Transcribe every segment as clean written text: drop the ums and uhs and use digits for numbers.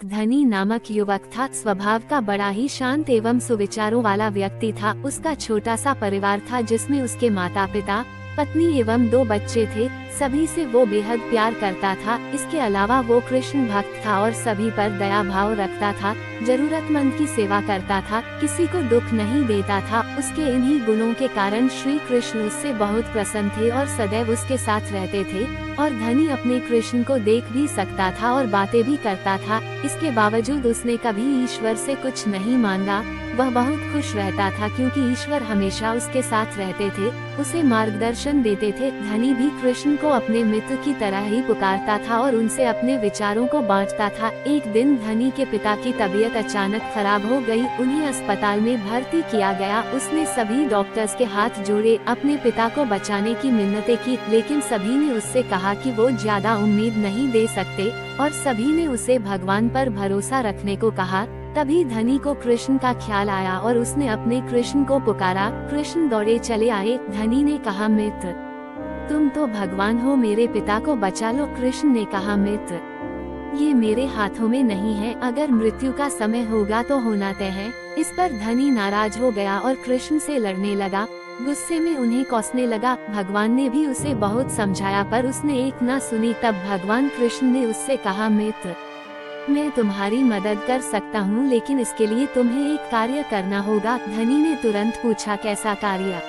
एक धनी नामक युवक था। स्वभाव का बड़ा ही शांत एवं सुविचारों वाला व्यक्ति था। उसका छोटा सा परिवार था जिसमें उसके माता पिता, पत्नी एवं 2 बच्चे थे। सभी से वो बेहद प्यार करता था। इसके अलावा वो कृष्ण भक्त था और सभी पर दया भाव रखता था। जरूरतमंद की सेवा करता था, किसी को दुख नहीं देता था। उसके इन्हीं गुणों के कारण श्री कृष्ण उससे बहुत प्रसन्न थे और सदैव उसके साथ रहते थे। और धनी अपने कृष्ण को देख भी सकता था और बातें भी करता था। इसके बावजूद उसने कभी ईश्वर से कुछ नहीं मांगा। वह बहुत खुश रहता था क्योंकि ईश्वर हमेशा उसके साथ रहते थे, उसे मार्गदर्शन देते थे। धनी भी कृष्ण को अपने मित्र की तरह ही पुकारता था और उनसे अपने विचारों को बांटता था। एक दिन धनी के पिता की तबीयत अचानक खराब हो गई। उन्हें अस्पताल में भर्ती किया गया। उसने सभी डॉक्टर्स के हाथ जोड़े, अपने पिता को बचाने की मिन्नतें की, लेकिन सभी ने उससे कहा कि वो ज्यादा उम्मीद नहीं दे सकते और सभी ने उसे भगवान पर भरोसा रखने को कहा। तभी धनी को कृष्ण का ख्याल आया और उसने अपने कृष्ण को पुकारा। कृष्ण दौड़े चले आए। धनी ने कहा, मित्र, तुम तो भगवान हो, मेरे पिता को बचा लो। कृष्ण ने कहा, मित्र, ये मेरे हाथों में नहीं है, अगर मृत्यु का समय होगा तो होना तय है। इस पर धनी नाराज हो गया और कृष्ण से लड़ने लगा। गुस्से में उन्हें कोसने लगा। भगवान ने भी उसे बहुत समझाया पर उसने एक न सुनी। तब भगवान कृष्ण ने उससे कहा, मित्र, मैं तुम्हारी मदद कर सकता हूँ, लेकिन इसके लिए तुम्हें एक कार्य करना होगा। धनी ने तुरंत पूछा, कैसा कार्य?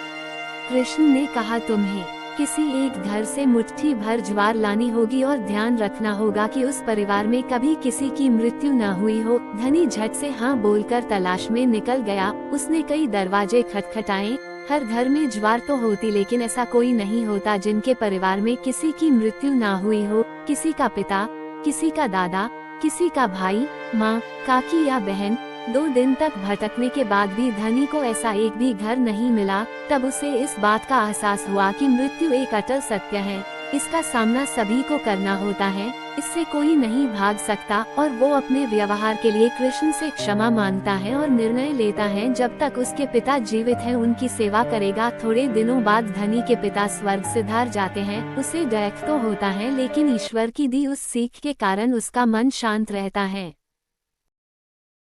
कृष्ण ने कहा, तुम्हें किसी एक घर से मुट्ठी भर ज्वार लानी होगी और ध्यान रखना होगा कि उस परिवार में कभी किसी की मृत्यु न हुई हो। धनी झट से हाँ बोलकर तलाश में निकल गया। उसने कई दरवाजे खटखटाए। हर घर में ज्वार तो होती, लेकिन ऐसा कोई नहीं होता जिनके परिवार में किसी की मृत्यु न हुई हो। किसी का पिता, किसी का दादा, किसी का भाई, माँ, काकी या बहन। 2 दिन तक भटकने के बाद भी धनी को ऐसा एक भी घर नहीं मिला। तब उसे इस बात का एहसास हुआ कि मृत्यु एक अटल सत्य है, इसका सामना सभी को करना होता है, इससे कोई नहीं भाग सकता। और वो अपने व्यवहार के लिए कृष्ण से क्षमा मांगता है और निर्णय लेता है जब तक उसके पिता जीवित हैं उनकी सेवा करेगा। थोड़े दिनों बाद धनी के पिता स्वर्ग सिधार जाते हैं। उसे दुख तो होता है, लेकिन ईश्वर की दी उस सीख के कारण उसका मन शांत रहता है।